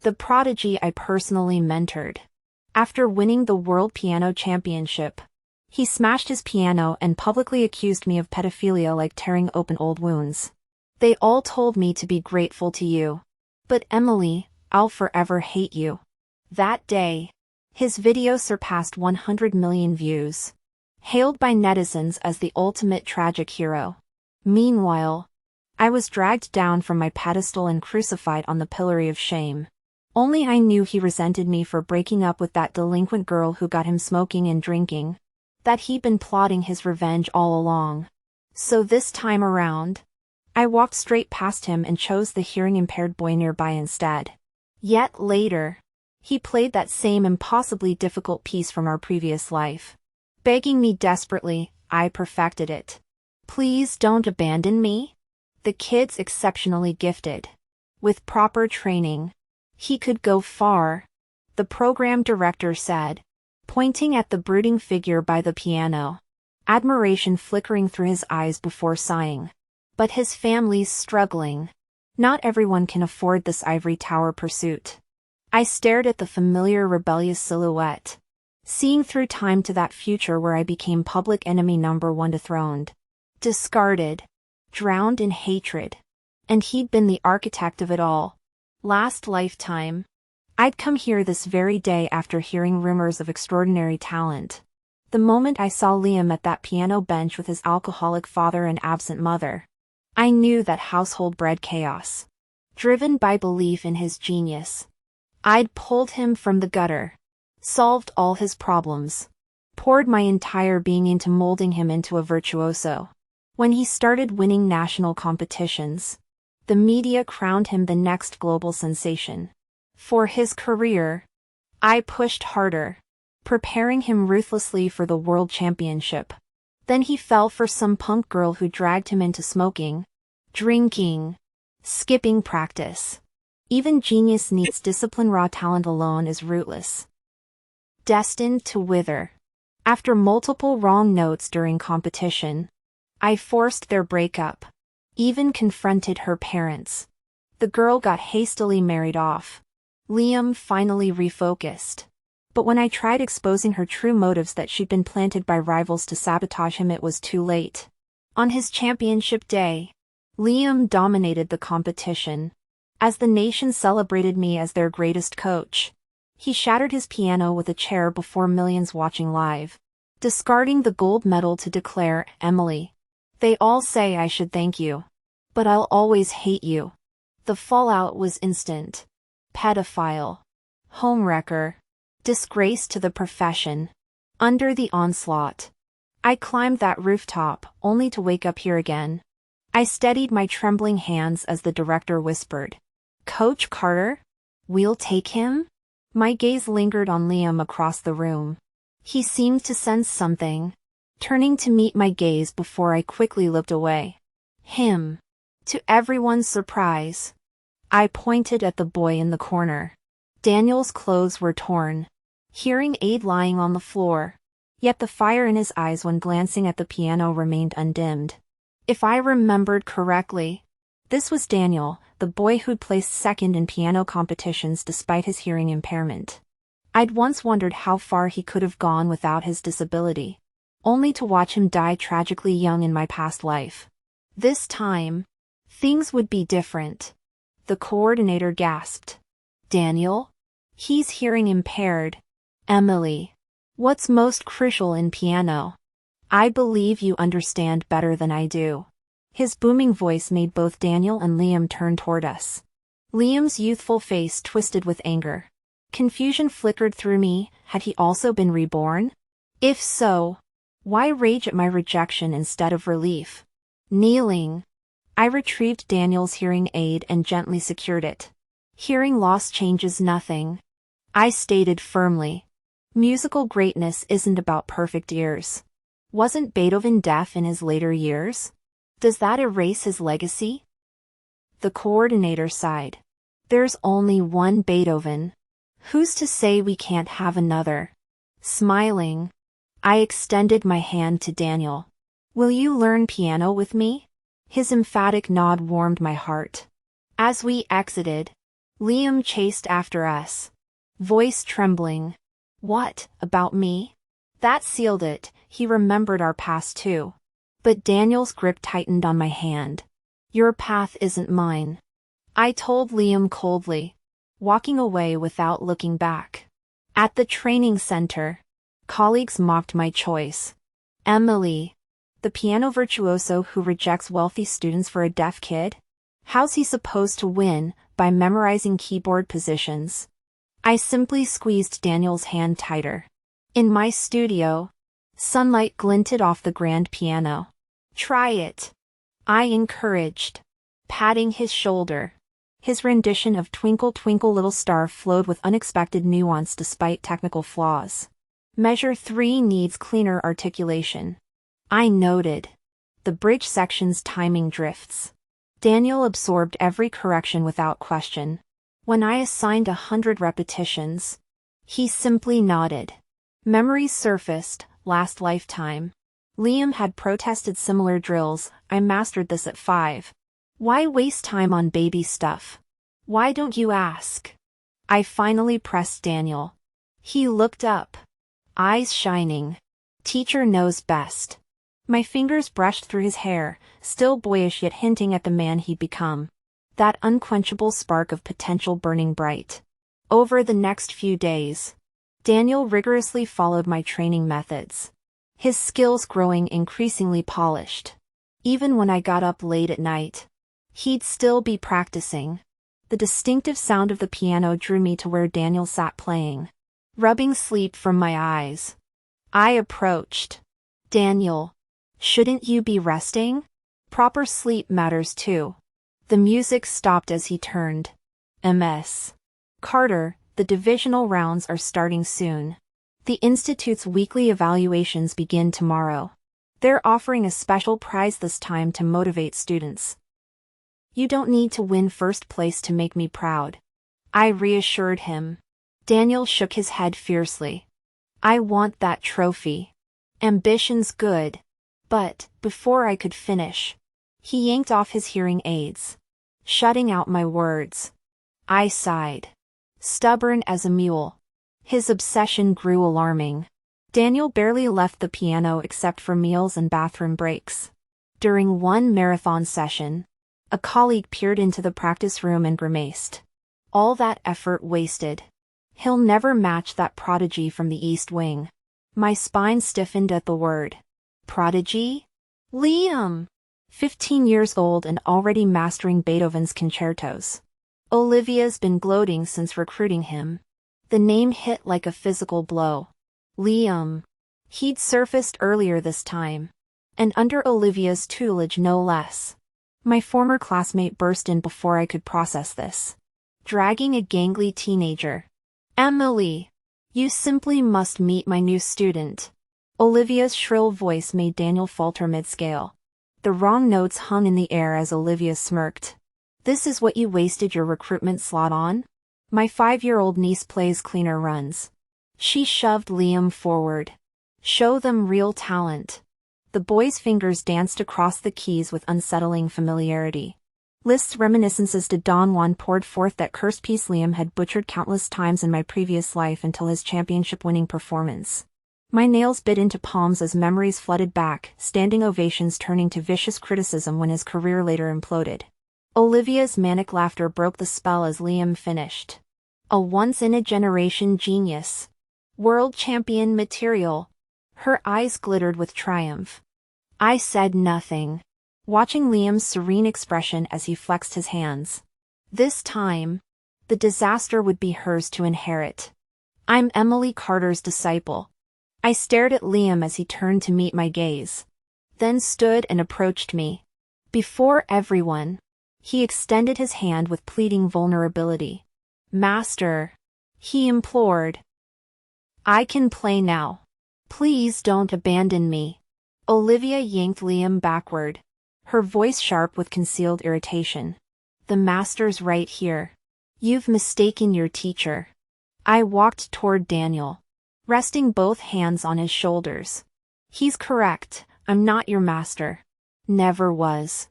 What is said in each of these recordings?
the prodigy I personally mentored. After winning the World Piano Championship, he smashed his piano and publicly accused me of pedophilia, like tearing open old wounds. They all told me to be grateful to you. But Emily, I'll forever hate you. That day, his video surpassed 100 million views, hailed by netizens as the ultimate tragic hero. Meanwhile, I was dragged down from my pedestal and crucified on the pillory of shame. Only I knew he resented me for breaking up with that delinquent girl who got him smoking and drinking, that he'd been plotting his revenge all along. So this time around, I walked straight past him and chose the hearing-impaired boy nearby instead. Yet later, he played that same impossibly difficult piece from our previous life. Begging me desperately, I perfected it. Please don't abandon me. The kid's exceptionally gifted. With proper training, he could go far, the program director said, pointing at the brooding figure by the piano, admiration flickering through his eyes before sighing. But his family's struggling. Not everyone can afford this ivory tower pursuit. I stared at the familiar rebellious silhouette, seeing through time to that future where I became public enemy number one, dethroned, discarded, drowned in hatred. And he'd been the architect of it all. Last lifetime. I'd come here this very day after hearing rumors of extraordinary talent. The moment I saw Liam at that piano bench with his alcoholic father and absent mother, I knew that household bred chaos. Driven by belief in his genius, I'd pulled him from the gutter, solved all his problems, poured my entire being into molding him into a virtuoso. When he started winning national competitions, the media crowned him the next global sensation. For his career, I pushed harder, preparing him ruthlessly for the world championship. Then he fell for some punk girl who dragged him into smoking, drinking, skipping practice. Even genius needs discipline. Raw talent alone is rootless. Destined to wither. After multiple wrong notes during competition, I forced their breakup. Even confronted her parents. The girl got hastily married off. Liam finally refocused. But when I tried exposing her true motives, that she'd been planted by rivals to sabotage him, it was too late. On his championship day, Liam dominated the competition. As the nation celebrated me as their greatest coach, he shattered his piano with a chair before millions watching live, discarding the gold medal to declare, "Emily, they all say I should thank you, but I'll always hate you." The fallout was instant. Pedophile. Homewrecker. Disgrace to the profession. Under the onslaught, I climbed that rooftop, only to wake up here again. I steadied my trembling hands as the director whispered, "Coach Carter? We'll take him?" My gaze lingered on Liam across the room. He seemed to sense something, turning to meet my gaze before I quickly looked away. Him. To everyone's surprise, I pointed at the boy in the corner. Daniel's clothes were torn, hearing aid lying on the floor, yet the fire in his eyes when glancing at the piano remained undimmed. If I remembered correctly, this was Daniel, the boy who'd placed second in piano competitions despite his hearing impairment. I'd once wondered how far he could have gone without his disability, only to watch him die tragically young in my past life. This time, things would be different. The coordinator gasped. "Daniel? He's hearing impaired. Emily, what's most crucial in piano? I believe you understand better than I do." His booming voice made both Daniel and Liam turn toward us. Liam's youthful face twisted with anger. Confusion flickered through me. Had he also been reborn? If so, why rage at my rejection instead of relief? Kneeling, I retrieved Daniel's hearing aid and gently secured it. "Hearing loss changes nothing," I stated firmly. "Musical greatness isn't about perfect ears. Wasn't Beethoven deaf in his later years? Does that erase his legacy?" The coordinator sighed. "There's only one Beethoven. Who's to say we can't have another?" Smiling, I extended my hand to Daniel. "Will you learn piano with me?" His emphatic nod warmed my heart. As we exited, Liam chased after us, voice trembling. What, about me? That sealed it, he remembered our past too. But Daniel's grip tightened on my hand. Your path isn't mine, I told Liam coldly, walking away without looking back. At the training center, colleagues mocked my choice. Emily, the piano virtuoso who rejects wealthy students for a deaf kid? How's he supposed to win, by memorizing keyboard positions? I simply squeezed Daniel's hand tighter. In my studio, sunlight glinted off the grand piano. Try it, I encouraged, patting his shoulder. His rendition of Twinkle Twinkle Little Star flowed with unexpected nuance despite technical flaws. Measure 3 needs cleaner articulation, I noted. The bridge section's timing drifts. Daniel absorbed every correction without question. When I assigned 100 repetitions, he simply nodded. Memories surfaced, last lifetime. Liam had protested similar drills. I mastered this at 5. Why waste time on baby stuff? Why don't you ask? I finally pressed Daniel. He looked up, eyes shining. Teacher knows best. My fingers brushed through his hair, still boyish yet hinting at the man he'd become. That unquenchable spark of potential burning bright. Over the next few days, Daniel rigorously followed my training methods, his skills growing increasingly polished. Even when I got up late at night, he'd still be practicing. The distinctive sound of the piano drew me to where Daniel sat playing, rubbing sleep from my eyes. I approached. Daniel, shouldn't you be resting? Proper sleep matters too. The music stopped as he turned. Ms. Carter, the divisional rounds are starting soon. The Institute's weekly evaluations begin tomorrow. They're offering a special prize this time to motivate students. You don't need to win first place to make me proud, I reassured him. Daniel shook his head fiercely. I want that trophy. Ambition's good. But, before I could finish, he yanked off his hearing aids, shutting out my words. I sighed. Stubborn as a mule. His obsession grew alarming. Daniel barely left the piano except for meals and bathroom breaks. During one marathon session, a colleague peered into the practice room and grimaced. All that effort wasted. He'll never match that prodigy from the East Wing. My spine stiffened at the word. Prodigy? Liam! 15 years old and already mastering Beethoven's concertos. Olivia's been gloating since recruiting him. The name hit like a physical blow. Liam. He'd surfaced earlier this time. And under Olivia's tutelage no less. My former classmate burst in before I could process this, dragging a gangly teenager. Emily, you simply must meet my new student. Olivia's shrill voice made Daniel falter mid-scale. The wrong notes hung in the air as Olivia smirked. This is what you wasted your recruitment slot on? My 5-year-old niece plays cleaner runs. She shoved Liam forward. Show them real talent. The boy's fingers danced across the keys with unsettling familiarity. Liszt's reminiscences to Don Juan poured forth that cursed piece Liam had butchered countless times in my previous life until his championship-winning performance. My nails bit into palms as memories flooded back, standing ovations turning to vicious criticism when his career later imploded. Olivia's manic laughter broke the spell as Liam finished. A once-in-a-generation genius. World champion material. Her eyes glittered with triumph. I said nothing, watching Liam's serene expression as he flexed his hands. This time, the disaster would be hers to inherit. I'm Emily Carter's disciple. I stared at Liam as he turned to meet my gaze, then stood and approached me. Before everyone, he extended his hand with pleading vulnerability. Master, he implored. I can play now. Please don't abandon me. Olivia yanked Liam backward, her voice sharp with concealed irritation. The master's right here. You've mistaken your teacher. I walked toward Daniel, resting both hands on his shoulders. He's correct, I'm not your master. Never was.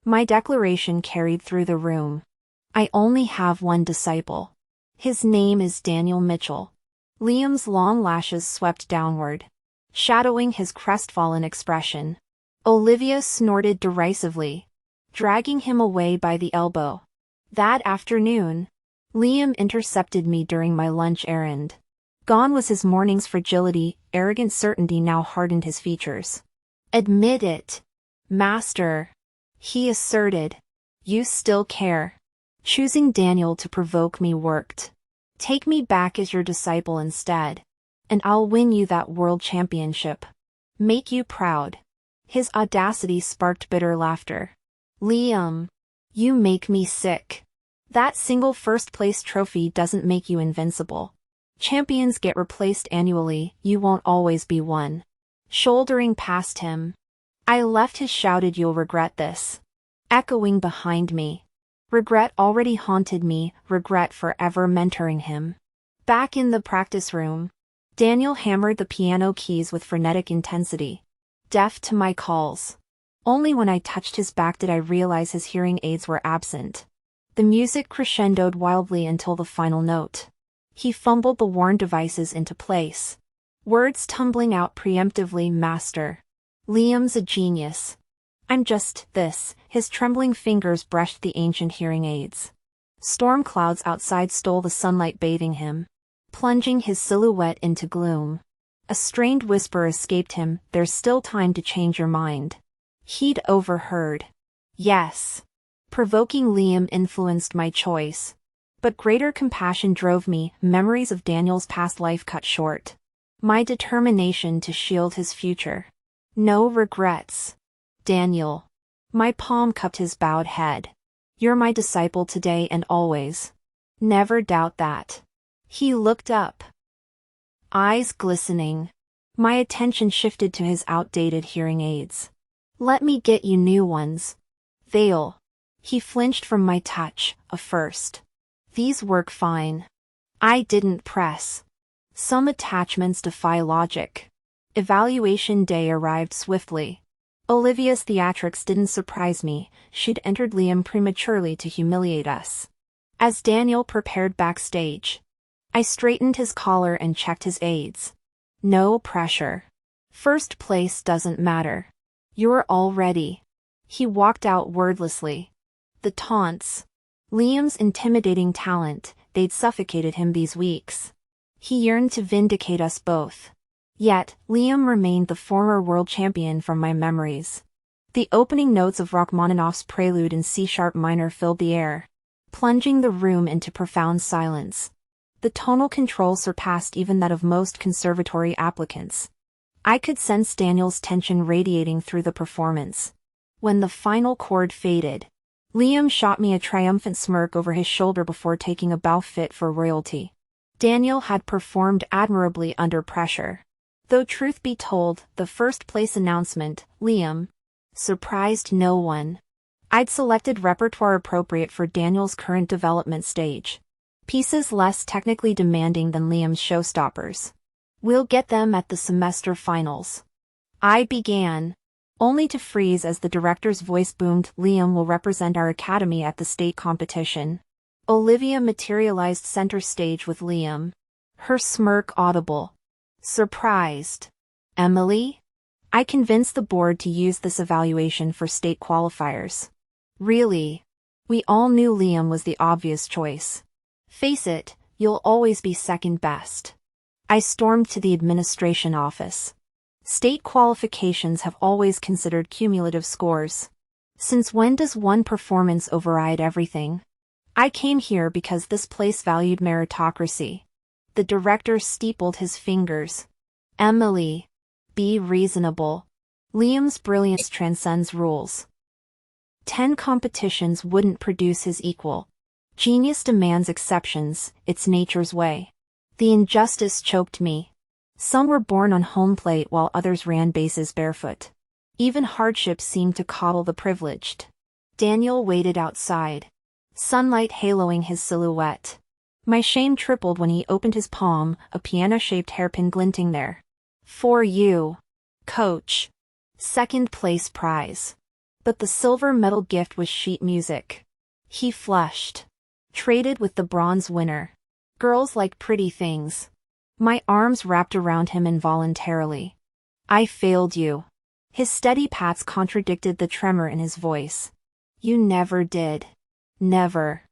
My declaration carried through the room. I only have one disciple. His name is Daniel Mitchell. Liam's long lashes swept downward, shadowing his crestfallen expression. Olivia snorted derisively, dragging him away by the elbow. That afternoon, Liam intercepted me during my lunch errand. Gone was his morning's fragility, arrogant certainty now hardened his features. Admit it, Master, he asserted. You still care. Choosing Daniel to provoke me worked. Take me back as your disciple instead, and I'll win you that world championship. Make you proud. His audacity sparked bitter laughter. Liam, you make me sick. That single first-place trophy doesn't make you invincible. Champions get replaced annually, you won't always be one. Shouldering past him, I left his shouted "You'll regret this," echoing behind me. Regret already haunted me, regret forever mentoring him. Back in the practice room, Daniel hammered the piano keys with frenetic intensity, deaf to my calls. Only when I touched his back did I realize his hearing aids were absent. The music crescendoed wildly until the final note. He fumbled the worn devices into place, words tumbling out preemptively. Master, Liam's a genius. I'm just this. His trembling fingers brushed the ancient hearing aids. Storm clouds outside stole the sunlight bathing him, plunging his silhouette into gloom. A strained whisper escaped him, there's still time to change your mind. He'd overheard. Yes. Provoking Liam influenced my choice. But greater compassion drove me, memories of Daniel's past life cut short. My determination to shield his future. No regrets. Daniel. My palm cupped his bowed head. You're my disciple today and always. Never doubt that. He looked up, eyes glistening. My attention shifted to his outdated hearing aids. Let me get you new ones. They'll. He flinched from my touch, a first. These work fine. I didn't press. Some attachments defy logic. Evaluation day arrived swiftly. Olivia's theatrics didn't surprise me, she'd entered Liam prematurely to humiliate us. As Daniel prepared backstage, I straightened his collar and checked his aids. No pressure. First place doesn't matter. You're all ready. He walked out wordlessly. The taunts. Liam's intimidating talent, they'd suffocated him these weeks. He yearned to vindicate us both. Yet, Liam remained the former world champion from my memories. The opening notes of Rachmaninoff's prelude in C-sharp minor filled the air, plunging the room into profound silence. The tonal control surpassed even that of most conservatory applicants. I could sense Daniel's tension radiating through the performance. When the final chord faded, Liam shot me a triumphant smirk over his shoulder before taking a bow fit for royalty. Daniel had performed admirably under pressure. Though truth be told, the first place announcement, Liam, surprised no one. I'd selected repertoire appropriate for Daniel's current development stage. Pieces less technically demanding than Liam's showstoppers. We'll get them at the semester finals. I began, only to freeze as the director's voice boomed. Liam will represent our academy at the state competition. Olivia materialized center stage with Liam, her smirk audible. Surprised. Emily? I convinced the board to use this evaluation for state qualifiers. Really? We all knew Liam was the obvious choice. Face it, you'll always be second best. I stormed to the administration office. State qualifications have always considered cumulative scores. Since when does one performance override everything? I came here because this place valued meritocracy. The director steepled his fingers. Emily, be reasonable. Liam's brilliance transcends rules. 10 competitions wouldn't produce his equal. Genius demands exceptions, it's nature's way. The injustice choked me. Some were born on home plate while others ran bases barefoot. Even hardship seemed to coddle the privileged. Daniel waited outside, sunlight haloing his silhouette. My shame tripled when he opened his palm, a piano-shaped hairpin glinting there. For you, coach. Second place prize. But the silver medal gift was sheet music. He flushed. Traded with the bronze winner. Girls like pretty things. My arms wrapped around him involuntarily. I failed you. His steady pats contradicted the tremor in his voice. You never did. Never.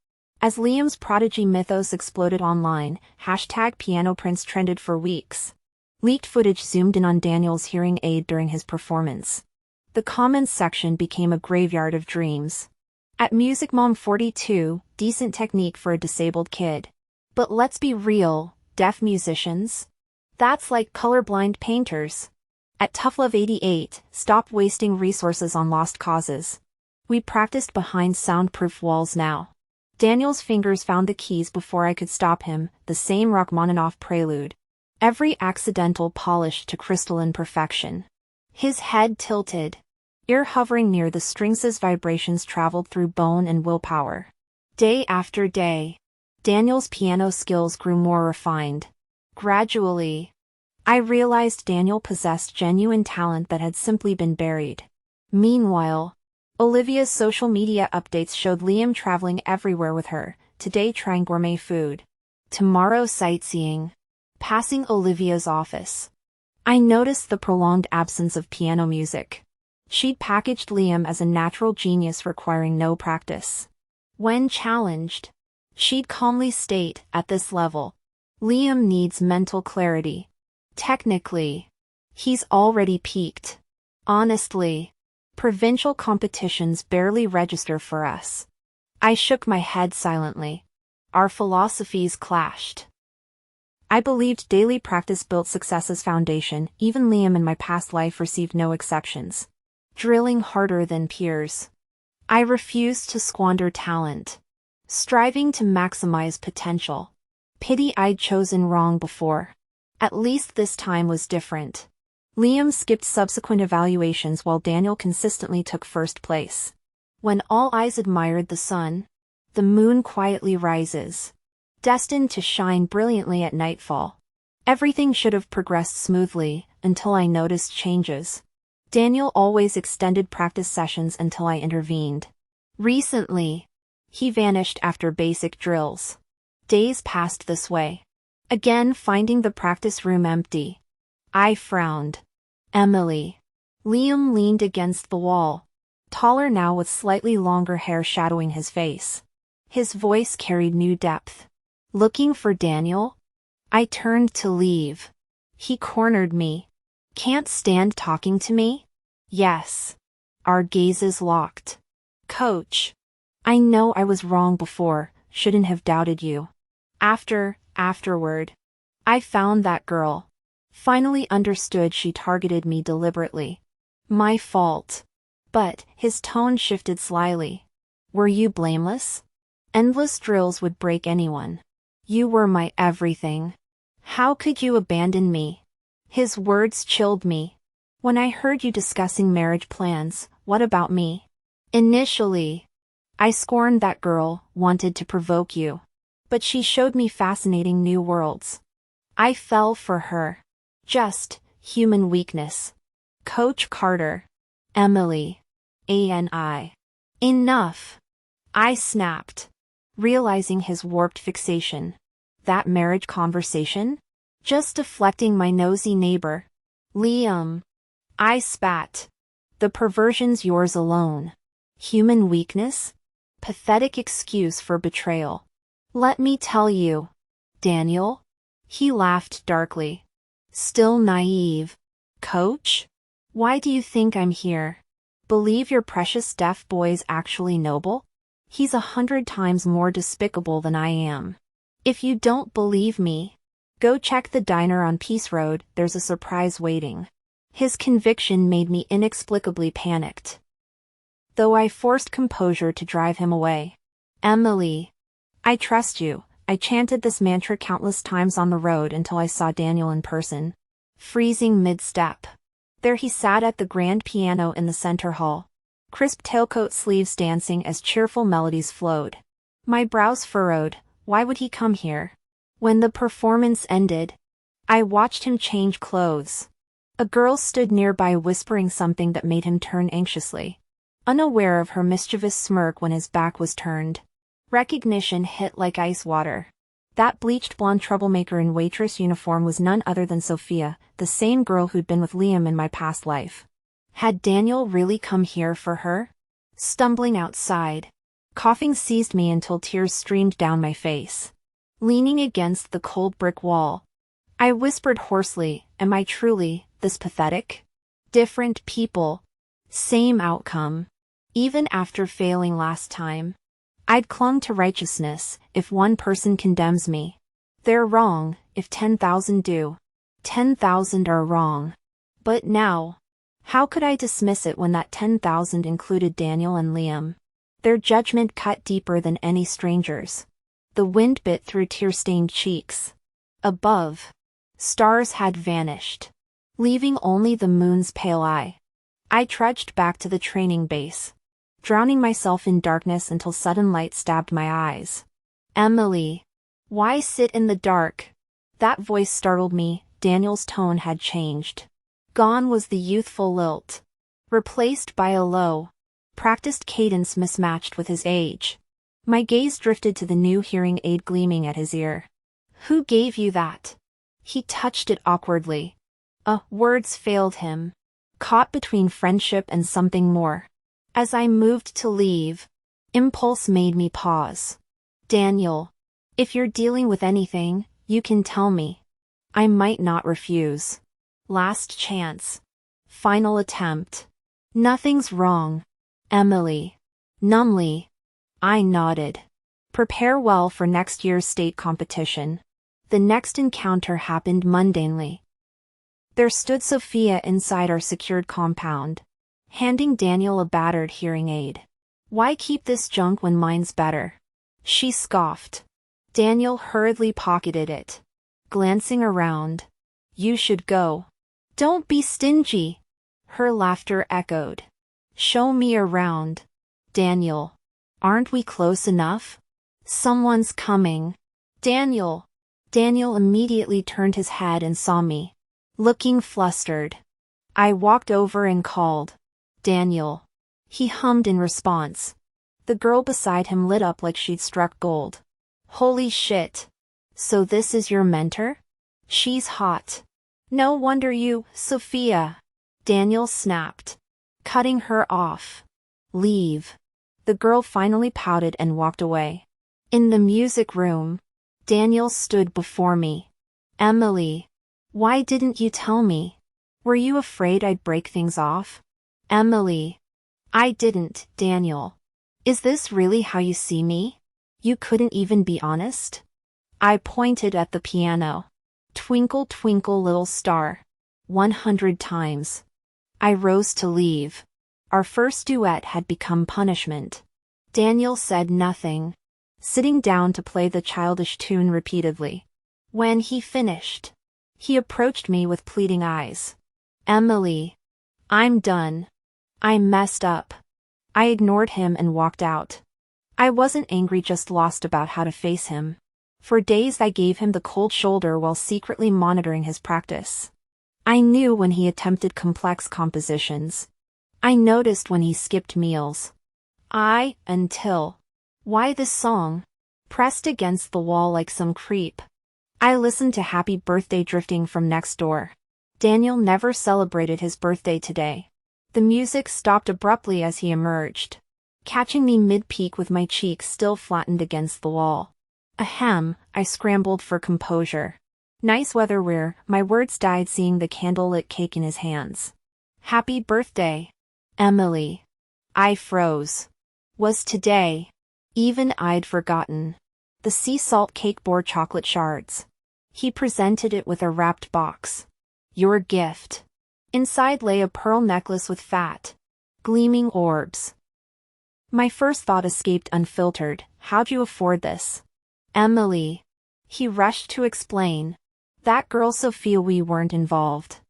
As Liam's prodigy mythos exploded online, #PianoPrince trended for weeks. Leaked footage zoomed in on Daniel's hearing aid during his performance. The comments section became a graveyard of dreams. At Music Mom 42, decent technique for a disabled kid. But let's be real, deaf musicians? That's like colorblind painters. At Tough Love 88, stop wasting resources on lost causes. We practiced behind soundproof walls now. Daniel's fingers found the keys before I could stop him, the same Rachmaninoff prelude. Every accidental polished to crystalline perfection. His head tilted. Ear hovering near the strings' vibrations traveled through bone and willpower. Day after day, Daniel's piano skills grew more refined. Gradually, I realized Daniel possessed genuine talent that had simply been buried. Meanwhile, Olivia's social media updates showed Liam traveling everywhere with her, today trying gourmet food, tomorrow sightseeing, passing Olivia's office. I noticed the prolonged absence of piano music. She'd packaged Liam as a natural genius requiring no practice. When challenged, she'd calmly state, at this level, Liam needs mental clarity. Technically, he's already peaked. Honestly, provincial competitions barely register for us. I shook my head silently. Our philosophies clashed. I believed daily practice built success's foundation. Even Liam in my past life received no exceptions. Drilling harder than peers. I refused to squander talent. Striving to maximize potential. Pity I'd chosen wrong before. At least this time was different. Liam skipped subsequent evaluations while Daniel consistently took first place. When all eyes admired the sun, the moon quietly rises, destined to shine brilliantly at nightfall. Everything should have progressed smoothly, until I noticed changes. Daniel always extended practice sessions until I intervened. Recently, he vanished after basic drills. Days passed this way. Again finding the practice room empty. I frowned. Emily. Liam leaned against the wall, taller now with slightly longer hair shadowing his face. His voice carried new depth. Looking for Daniel? I turned to leave. He cornered me. Can't stand talking to me? Yes. Our gazes locked. Coach. I know I was wrong before, shouldn't have doubted you. Afterward. I found that girl. Finally understood she targeted me deliberately. My fault. But, his tone shifted slyly. Were you blameless? Endless drills would break anyone. You were my everything. How could you abandon me? His words chilled me. When I heard you discussing marriage plans, what about me? Initially, I scorned that girl, wanted to provoke you. But she showed me fascinating new worlds. I fell for her. Just, human weakness. Coach Carter. Emily. ANI. Enough. I snapped, realizing his warped fixation. That marriage conversation? Just deflecting my nosy neighbor. Liam. I spat. The perversion's yours alone. Human weakness? Pathetic excuse for betrayal. Let me tell you. Daniel? He laughed darkly. Still naive. Coach? Why do you think I'm here? Believe your precious deaf boy's actually noble? He's 100 times more despicable than I am. If you don't believe me, go check the diner on Peace Road, there's a surprise waiting. His conviction made me inexplicably panicked. Though I forced composure to drive him away. Emily. I trust you. I chanted this mantra countless times on the road until I saw Daniel in person. Freezing mid-step. There he sat at the grand piano in the center hall. Crisp tailcoat sleeves dancing as cheerful melodies flowed. My brows furrowed. Why would he come here? When the performance ended, I watched him change clothes. A girl stood nearby whispering something that made him turn anxiously, unaware of her mischievous smirk when his back was turned. Recognition hit like ice water. That bleached blonde troublemaker in waitress uniform was none other than Sophia, the same girl who'd been with Liam in my past life. Had Daniel really come here for her? Stumbling outside. Coughing seized me until tears streamed down my face. Leaning against the cold brick wall, I whispered hoarsely, "Am I truly this pathetic?" Different people. Same outcome. Even after failing last time. I'd clung to righteousness. If one person condemns me, they're wrong. If 10,000 do, 10,000 are wrong. But now, how could I dismiss it when that 10,000 included Daniel and Liam? Their judgment cut deeper than any stranger's. The wind bit through tear-stained cheeks. Above, stars had vanished, leaving only the moon's pale eye. I trudged back to the training base, drowning myself in darkness until sudden light stabbed my eyes. "Emily, why sit in the dark?" That voice startled me. Daniel's tone had changed. Gone was the youthful lilt, replaced by a low, practiced cadence mismatched with his age. My gaze drifted to the new hearing aid gleaming at his ear. "Who gave you that?" He touched it awkwardly. Words failed him, caught between friendship and something more. As I moved to leave, impulse made me pause. "Daniel, if you're dealing with anything, you can tell me. I might not refuse. Last chance. Final attempt." "Nothing's wrong, Emily." Numbly, I nodded. Prepare well for next year's state competition. The next encounter happened mundanely. There stood Sophia inside our secured compound, handing Daniel a battered hearing aid. "Why keep this junk when mine's better?" she scoffed. Daniel hurriedly pocketed it, glancing around. "You should go." "Don't be stingy," her laughter echoed. "Show me around, Daniel. Aren't we close enough? Someone's coming." "Daniel." Daniel immediately turned his head and saw me, looking flustered. I walked over and called, "Daniel." He hummed in response. The girl beside him lit up like she'd struck gold. "Holy shit. So this is your mentor? She's hot. No wonder you, Sophia." Daniel snapped, cutting her off. "Leave." The girl finally pouted and walked away. In the music room, Daniel stood before me. "Emily, why didn't you tell me? Were you afraid I'd break things off?" "Emily, I didn't, Daniel. Is this really how you see me? You couldn't even be honest?" I pointed at the piano. "Twinkle, twinkle, little star." 100 times. I rose to leave. Our first duet had become punishment. Daniel said nothing, sitting down to play the childish tune repeatedly. When he finished, he approached me with pleading eyes. "Emily, I'm done. I messed up." I ignored him and walked out. I wasn't angry, just lost about how to face him. For days I gave him the cold shoulder while secretly monitoring his practice. I knew when he attempted complex compositions. I noticed when he skipped meals. Until. Why this song? Pressed against the wall like some creep. I listened to Happy Birthday drifting from next door. Daniel never celebrated his birthday today. The music stopped abruptly as he emerged, catching me mid-peak with my cheeks still flattened against the wall. Ahem, I scrambled for composure. "Nice weather where," my words died seeing the candlelit cake in his hands. "Happy birthday, Emily." I froze. Was today? Even I'd forgotten. The sea salt cake bore chocolate shards. He presented it with a wrapped box. "Your gift." Inside lay a pearl necklace with fat, gleaming orbs. My first thought escaped unfiltered. "How'd you afford this?" "Emily." He rushed to explain. "That girl Sophia, we weren't involved.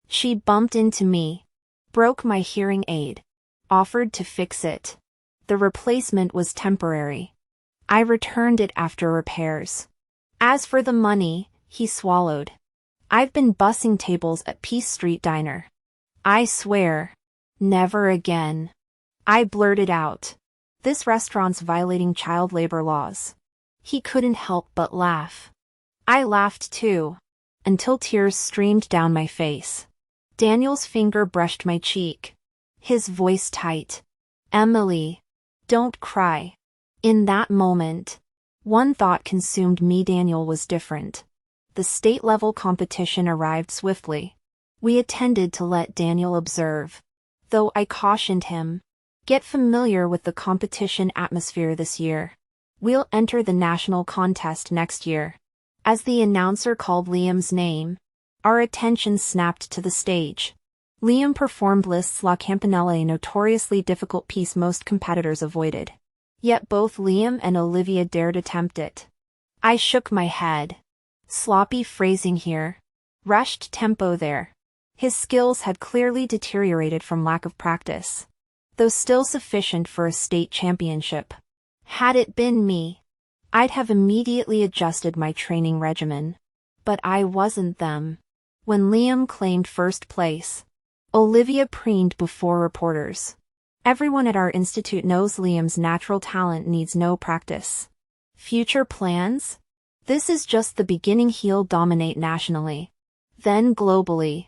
She bumped into me, broke my hearing aid, offered to fix it. The replacement was temporary. I returned it after repairs. As for the money," he swallowed. "I've been bussing tables at Peace Street Diner. I swear, never again." I blurted out. This restaurant's violating child labor laws. He couldn't help but laugh. I laughed too, until tears streamed down my face. Daniel's finger brushed my cheek. His voice tight. Emily, don't cry. In that moment, one thought consumed me. Daniel was different. The state-level competition arrived swiftly. We attended to let Daniel observe, though I cautioned him. Get familiar with the competition atmosphere this year. We'll enter the national contest next year. As the announcer called Liam's name, our attention snapped to the stage. Liam performed Liszt's La Campanella, a notoriously difficult piece most competitors avoided. Yet both Liam and Olivia dared attempt it. I shook my head. Sloppy phrasing here. Rushed tempo there. His skills had clearly deteriorated from lack of practice, though still sufficient for a state championship. Had it been me, I'd have immediately adjusted my training regimen. But I wasn't them. When Liam claimed first place, Olivia preened before reporters. Everyone at our institute knows Liam's natural talent needs no practice. Future plans? This is just the beginning. He'll dominate nationally, then globally.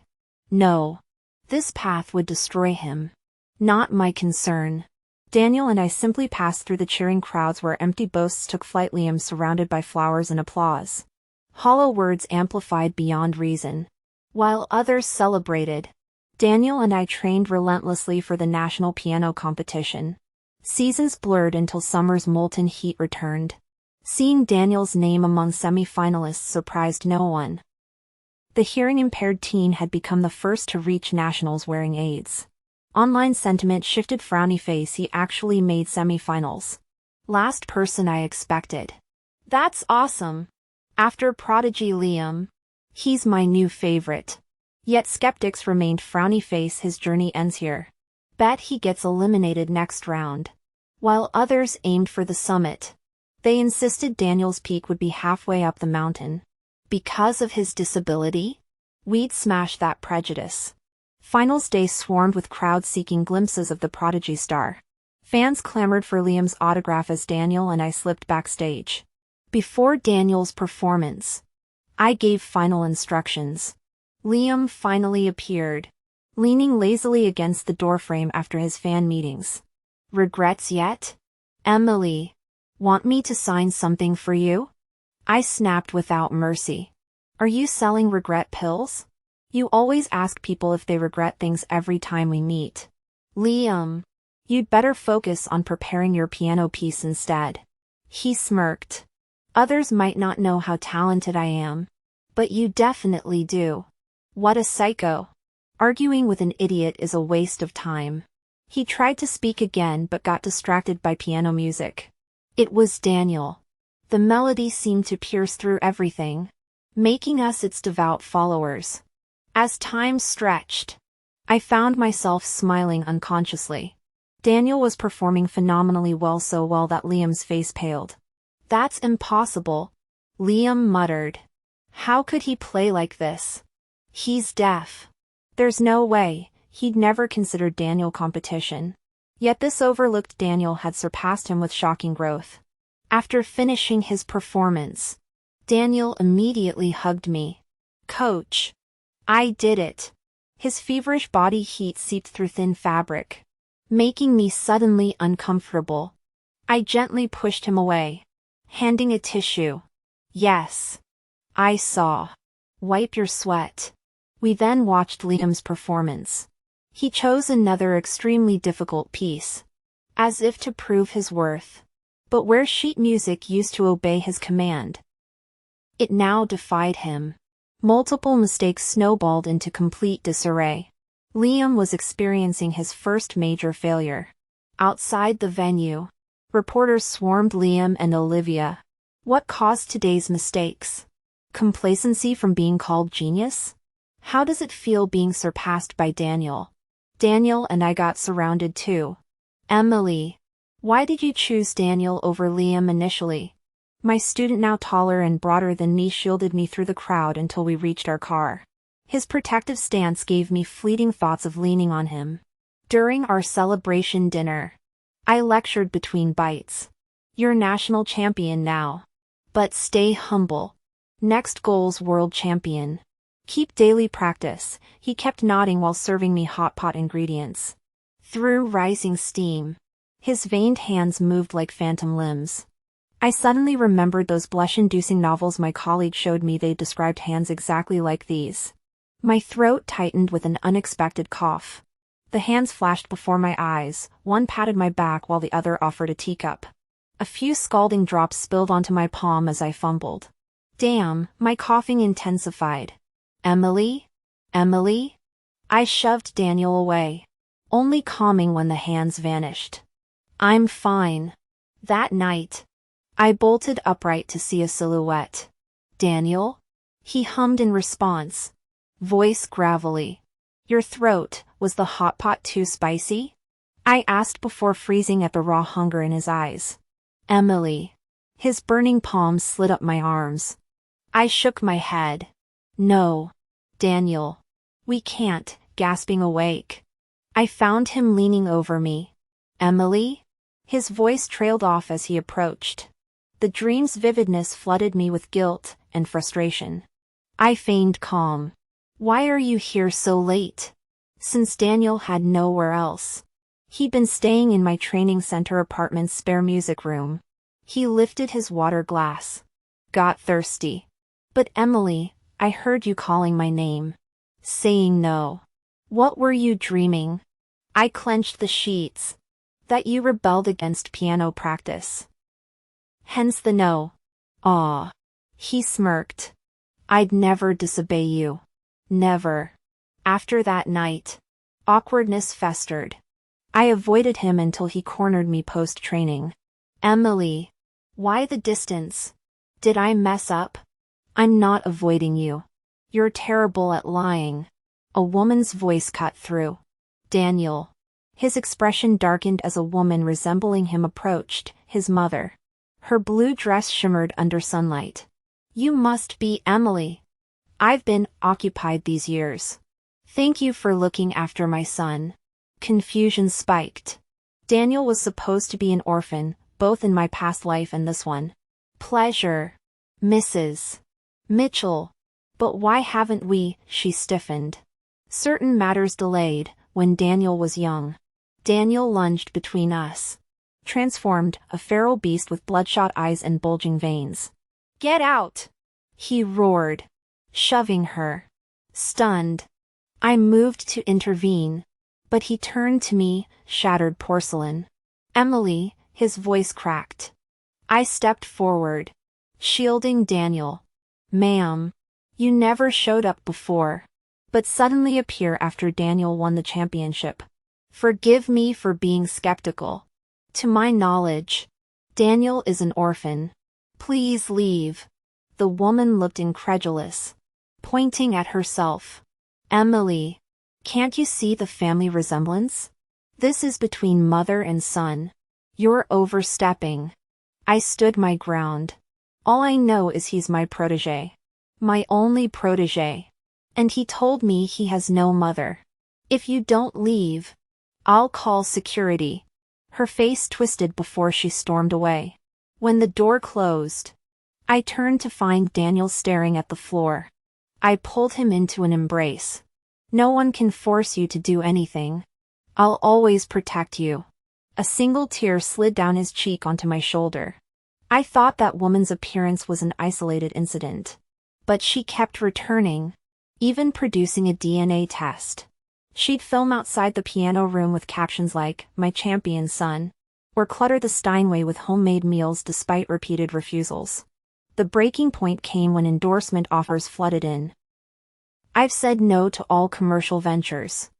No. This path would destroy him. Not my concern. Daniel and I simply passed through the cheering crowds where empty boasts took flight. Liam surrounded by flowers and applause. Hollow words amplified beyond reason. While others celebrated, Daniel and I trained relentlessly for the national piano competition. Seasons blurred until summer's molten heat returned. Seeing Daniel's name among semi-finalists surprised no one. The hearing-impaired teen had become the first to reach nationals wearing aids. Online sentiment shifted. Frowny face, he actually made semi-finals. Last person I expected. That's awesome. After prodigy Liam, he's my new favorite. Yet skeptics remained. Frowny face, his journey ends here. Bet he gets eliminated next round. While others aimed for the summit, they insisted Daniel's peak would be halfway up the mountain. Because of his disability? We'd smash that prejudice. Finals day swarmed with crowds seeking glimpses of the prodigy star. Fans clamored for Liam's autograph as Daniel and I slipped backstage. Before Daniel's performance, I gave final instructions. Liam finally appeared, leaning lazily against the doorframe after his fan meetings. Regrets yet? Emily, want me to sign something for you? I snapped without mercy. Are you selling regret pills? You always ask people if they regret things every time we meet. Liam, you'd better focus on preparing your piano piece instead. He smirked. Others might not know how talented I am, but you definitely do. What a psycho. Arguing with an idiot is a waste of time. He tried to speak again but got distracted by piano music. It was Daniel. The melody seemed to pierce through everything, making us its devout followers. As time stretched, I found myself smiling unconsciously. Daniel was performing phenomenally well, so well that Liam's face paled. That's impossible, Liam muttered. How could he play like this? He's deaf. There's no way. He'd never considered Daniel competition. Yet this overlooked Daniel had surpassed him with shocking growth. After finishing his performance, Daniel immediately hugged me. Coach, I did it. His feverish body heat seeped through thin fabric, making me suddenly uncomfortable. I gently pushed him away, handing a tissue. Yes, I saw. Wipe your sweat. We then watched Liam's performance. He chose another extremely difficult piece, as if to prove his worth. But where sheet music used to obey his command, it now defied him. Multiple mistakes snowballed into complete disarray. Liam was experiencing his first major failure. Outside the venue, reporters swarmed Liam and Olivia. What caused today's mistakes? Complacency from being called genius? How does it feel being surpassed by Daniel? Daniel and I got surrounded too. Emily, why did you choose Daniel over Liam initially? My student, now taller and broader than me, shielded me through the crowd until we reached our car. His protective stance gave me fleeting thoughts of leaning on him. During our celebration dinner, I lectured between bites. You're national champion now. But stay humble. Next goal's world champion. Keep daily practice, he kept nodding while serving me hot pot ingredients. Through rising steam. His veined hands moved like phantom limbs. I suddenly remembered those blush-inducing novels my colleague showed me. They described hands exactly like these. My throat tightened with an unexpected cough. The hands flashed before my eyes, one patted my back while the other offered a teacup. A few scalding drops spilled onto my palm as I fumbled. Damn, my coughing intensified. Emily? Emily? I shoved Daniel away, only calming when the hands vanished. I'm fine. That night, I bolted upright to see a silhouette. Daniel? He hummed in response, voice gravelly. Your throat, was the hot pot too spicy? I asked before freezing at the raw hunger in his eyes. Emily. His burning palms slid up my arms. I shook my head. No. Daniel. We can't, gasping awake. I found him leaning over me. Emily? His voice trailed off as he approached. The dream's vividness flooded me with guilt and frustration. I feigned calm. Why are you here so late? Since Daniel had nowhere else. He'd been staying in my training center apartment's spare music room. He lifted his water glass. Got thirsty. But Emily, I heard you calling my name. Saying no. What were you dreaming? I clenched the sheets. That you rebelled against piano practice. Hence the no. Ah. He smirked. I'd never disobey you. Never. After that night, awkwardness festered. I avoided him until he cornered me post-training. Emily. Why the distance? Did I mess up? I'm not avoiding you. You're terrible at lying. A woman's voice cut through. Daniel. His expression darkened as a woman resembling him approached, his mother. Her blue dress shimmered under sunlight. You must be Emily. I've been occupied these years. Thank you for looking after my son. Confusion spiked. Daniel was supposed to be an orphan, both in my past life and this one. Pleasure. Mrs. Mitchell. But why haven't we? She stiffened. Certain matters delayed, when Daniel was young. Daniel lunged between us. Transformed, a feral beast with bloodshot eyes and bulging veins. Get out! He roared. Shoving her. Stunned. I moved to intervene. But he turned to me, shattered porcelain. Emily, his voice cracked. I stepped forward. Shielding Daniel. Ma'am. You never showed up before. But suddenly appear after Daniel won the championship. Forgive me for being skeptical. To my knowledge, Daniel is an orphan. Please leave. The woman looked incredulous. Pointing at herself. Emily. Can't you see the family resemblance? This is between mother and son. You're overstepping. I stood my ground. All I know is he's my protege. My only protege. And he told me he has no mother. If you don't leave, I'll call security. Her face twisted before she stormed away. When the door closed, I turned to find Daniel staring at the floor. I pulled him into an embrace. No one can force you to do anything. I'll always protect you. A single tear slid down his cheek onto my shoulder. I thought that woman's appearance was an isolated incident. But she kept returning, even producing a DNA test. She'd film outside the piano room with captions like, "My champion son," or clutter the Steinway with homemade meals despite repeated refusals. The breaking point came when endorsement offers flooded in. I've said no to all commercial ventures.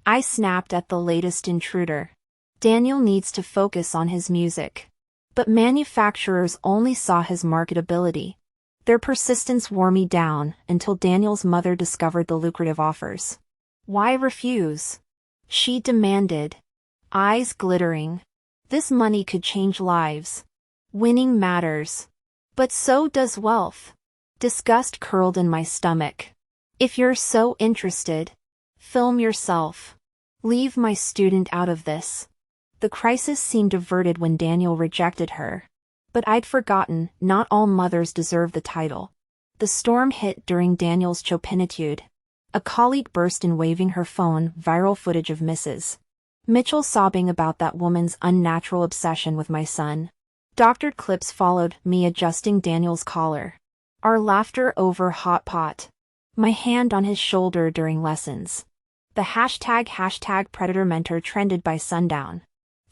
I snapped at the latest intruder. Daniel needs to focus on his music. But manufacturers only saw his marketability. Their persistence wore me down until Daniel's mother discovered the lucrative offers. Why refuse? She demanded. Eyes glittering. This money could change lives. Winning matters. But so does wealth. Disgust curled in my stomach. If you're so interested, film yourself. Leave my student out of this. The crisis seemed averted when Daniel rejected her. But I'd forgotten, not all mothers deserve the title. The storm hit during Daniel's chopinitude. A colleague burst in waving her phone viral footage of Mrs. Mitchell sobbing about that woman's unnatural obsession with my son. Doctored clips followed, me adjusting Daniel's collar. Our laughter over hot pot. My hand on his shoulder during lessons. The hashtag predator mentor trended by sundown.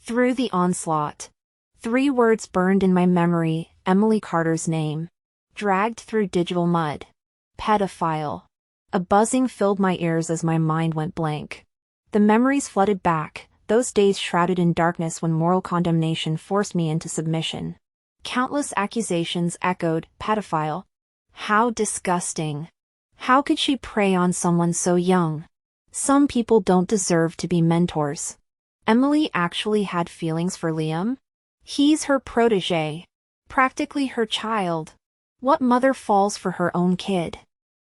Through the onslaught. 3 words burned in my memory, Emily Carter's name. Dragged through digital mud. Pedophile. A buzzing filled my ears as my mind went blank. The memories flooded back, those days shrouded in darkness when moral condemnation forced me into submission. Countless accusations echoed, pedophile. How disgusting. How could she prey on someone so young? Some people don't deserve to be mentors. Emily actually had feelings for Liam? He's her protege. Practically her child. What mother falls for her own kid?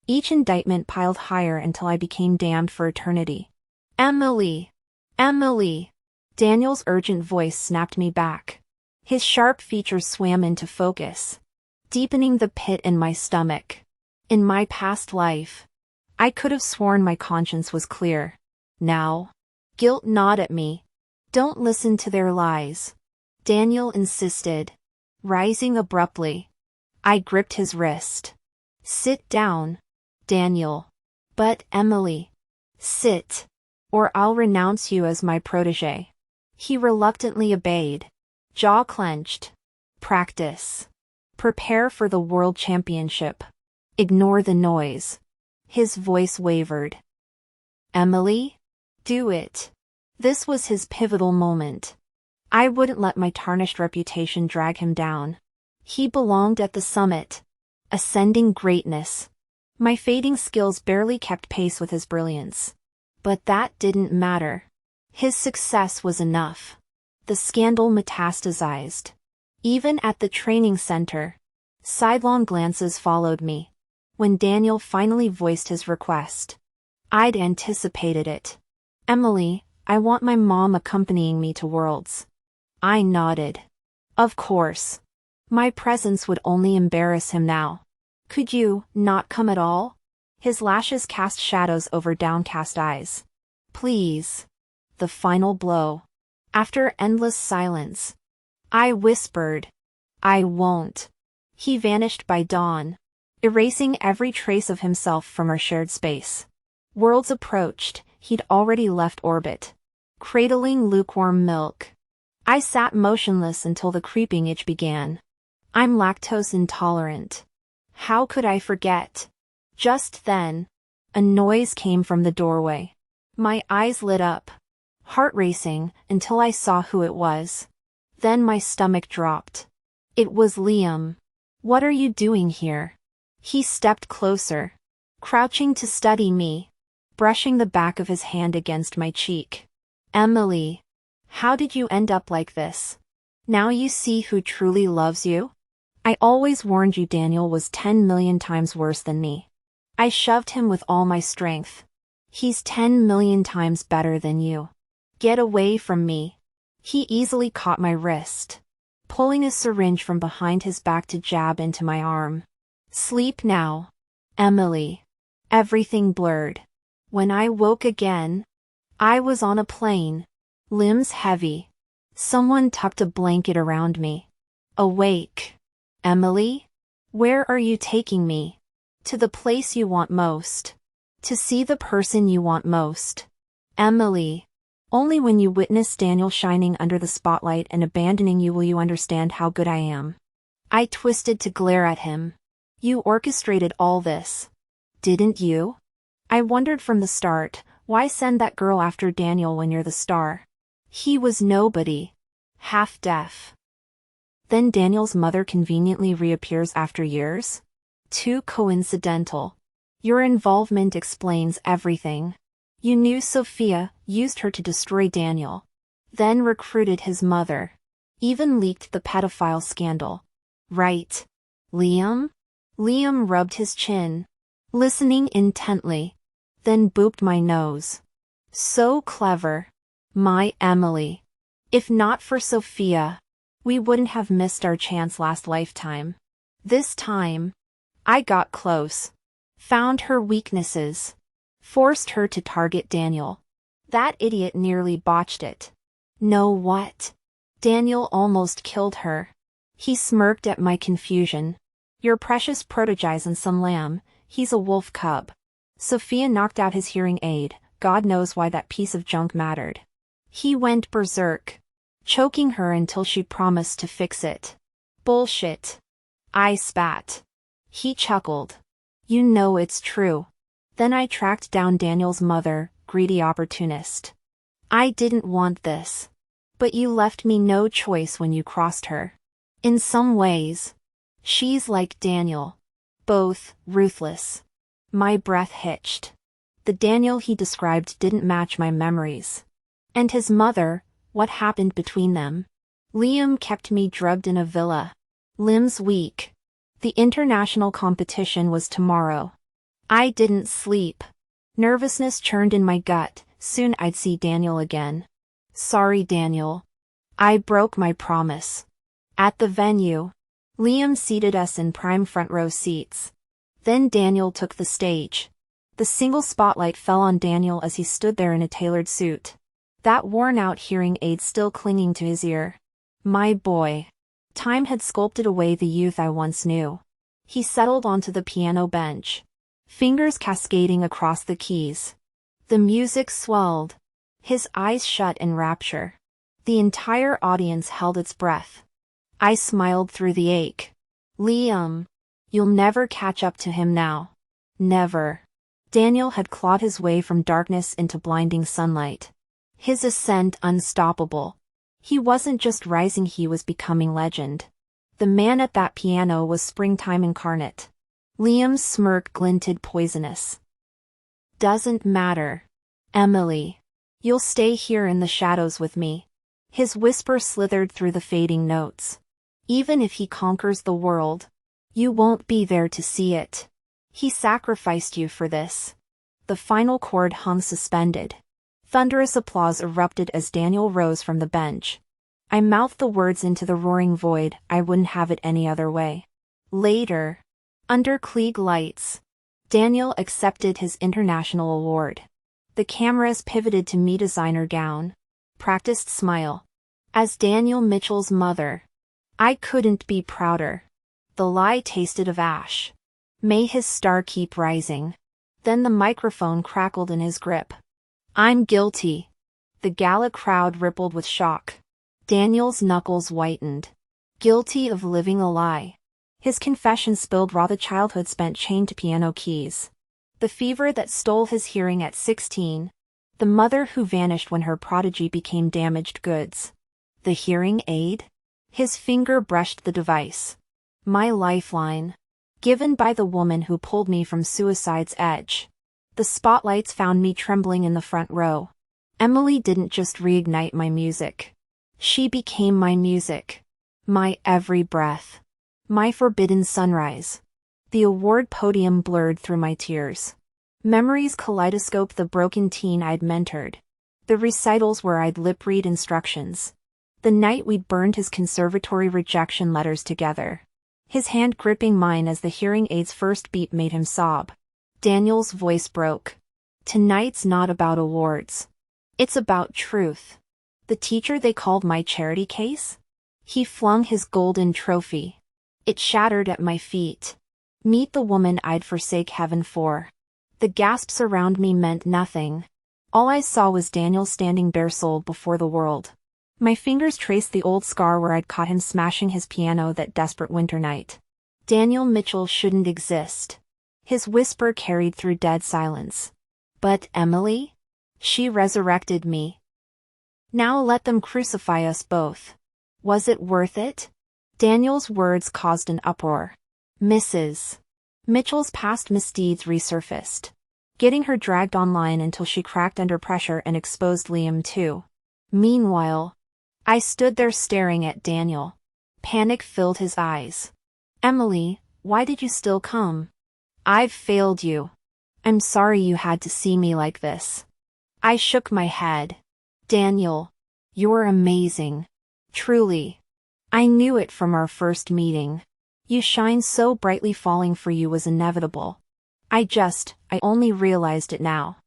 Each indictment piled higher until I became damned for eternity. Emily! Emily! Daniel's urgent voice snapped me back. His sharp features swam into focus, deepening the pit in my stomach. In my past life, I could have sworn my conscience was clear. Now, guilt gnawed at me. Don't listen to their lies. Daniel insisted. Rising abruptly, I gripped his wrist. Sit down, Daniel. But Emily. Sit, or I'll renounce you as my protege. He reluctantly obeyed. Jaw clenched. Practice. Prepare for the world championship. Ignore the noise. His voice wavered. Emily? Do it. This was his pivotal moment. I wouldn't let my tarnished reputation drag him down. He belonged at the summit. Ascending greatness. My fading skills barely kept pace with his brilliance. But that didn't matter. His success was enough. The scandal metastasized. Even at the training center. Sidelong glances followed me. When Daniel finally voiced his request. I'd anticipated it. Emily, I want my mom accompanying me to Worlds. I nodded. Of course. My presence would only embarrass him now. Could you not come at all? His lashes cast shadows over downcast eyes. Please. The final blow. After endless silence. I whispered. I won't. He vanished by dawn, erasing every trace of himself from our shared space. Worlds approached, he'd already left orbit. Cradling lukewarm milk. I sat motionless until the creeping itch began. I'm lactose intolerant. How could I forget? Just then, a noise came from the doorway. My eyes lit up, heart racing, until I saw who it was. Then my stomach dropped. It was Liam. What are you doing here? He stepped closer, crouching to study me, brushing the back of his hand against my cheek. Emily, how did you end up like this? Now you see who truly loves you? I always warned you Daniel was 10 million times worse than me. I shoved him with all my strength. He's 10 million times better than you. Get away from me. He easily caught my wrist, pulling a syringe from behind his back to jab into my arm. Sleep now, Emily. Everything blurred. When I woke again, I was on a plane, limbs heavy. Someone tucked a blanket around me. Awake. Emily? Where are you taking me? To the place you want most. To see the person you want most. Emily. Only when you witness Daniel shining under the spotlight and abandoning you will you understand how good I am. I twisted to glare at him. You orchestrated all this. Didn't you? I wondered from the start, why send that girl after Daniel when you're the star? He was nobody. Half deaf. Then Daniel's mother conveniently reappears after years? Too coincidental. Your involvement explains everything. You knew Sophia, used her to destroy Daniel. Then recruited his mother. Even leaked the pedophile scandal. Right. Liam? Liam rubbed his chin, listening intently. Then booped my nose. So clever. My Emily. If not for Sophia, we wouldn't have missed our chance last lifetime. This time, I got close, found her weaknesses, forced her to target Daniel. That idiot nearly botched it. Know what? Daniel almost killed her. He smirked at my confusion. Your precious protege's and some lamb, he's a wolf cub. Sophia knocked out his hearing aid, God knows why that piece of junk mattered. He went berserk, choking her until she promised to fix it. Bullshit. I spat. He chuckled. You know it's true. Then I tracked down Daniel's mother, greedy opportunist. I didn't want this. But you left me no choice when you crossed her. In some ways, she's like Daniel. Both ruthless. My breath hitched. The Daniel he described didn't match my memories. And his mother, what happened between them? Liam kept me drugged in a villa. Limbs weak. The international competition was tomorrow. I didn't sleep. Nervousness churned in my gut, soon I'd see Daniel again. Sorry, Daniel. I broke my promise. At the venue, Liam seated us in prime front row seats. Then Daniel took the stage. The single spotlight fell on Daniel as he stood there in a tailored suit. That worn-out hearing aid still clinging to his ear. My boy. Time had sculpted away the youth I once knew. He settled onto the piano bench, fingers cascading across the keys. The music swelled. His eyes shut in rapture. The entire audience held its breath. I smiled through the ache. Liam. You'll never catch up to him now. Never. Daniel had clawed his way from darkness into blinding sunlight. His ascent unstoppable. He wasn't just rising, he was becoming legend. The man at that piano was springtime incarnate. Liam's smirk glinted poisonous. Doesn't matter. Emily. You'll stay here in the shadows with me. His whisper slithered through the fading notes. Even if he conquers the world, you won't be there to see it. He sacrificed you for this. The final chord hung suspended. Thunderous applause erupted as Daniel rose from the bench. I mouthed the words into the roaring void, I wouldn't have it any other way. Later, under Klieg lights, Daniel accepted his international award. The cameras pivoted to me, designer gown, practiced smile. As Daniel Mitchell's mother, I couldn't be prouder. The lie tasted of ash. May his star keep rising. Then the microphone crackled in his grip. I'm guilty. The gala crowd rippled with shock. Daniel's knuckles whitened. Guilty of living a lie. His confession spilled raw, the childhood spent chained to piano keys. The fever that stole his hearing at 16. The mother who vanished when her prodigy became damaged goods. The hearing aid? His finger brushed the device. My lifeline. Given by the woman who pulled me from suicide's edge. The spotlights found me trembling in the front row. Emily didn't just reignite my music. She became my music. My every breath. My forbidden sunrise. The award podium blurred through my tears. Memories kaleidoscoped the broken teen I'd mentored. The recitals where I'd lip-read instructions. The night we'd burned his conservatory rejection letters together. His hand gripping mine as the hearing aid's first beat made him sob. Daniel's voice broke. Tonight's not about awards. It's about truth. The teacher they called my charity case? He flung his golden trophy. It shattered at my feet. Meet the woman I'd forsake heaven for. The gasps around me meant nothing. All I saw was Daniel standing bare-souled before the world. My fingers traced the old scar where I'd caught him smashing his piano that desperate winter night. Daniel Mitchell shouldn't exist. His whisper carried through dead silence. But Emily? She resurrected me. Now let them crucify us both. Was it worth it? Daniel's words caused an uproar. Mrs. Mitchell's past misdeeds resurfaced. Getting her dragged online until she cracked under pressure and exposed Liam too. Meanwhile, I stood there staring at Daniel. Panic filled his eyes. Emily, why did you still come? I've failed you. I'm sorry you had to see me like this. I shook my head. Daniel, You're amazing. Truly. I knew it from our first meeting. You shine so brightly, falling for you was inevitable. I only realized it now.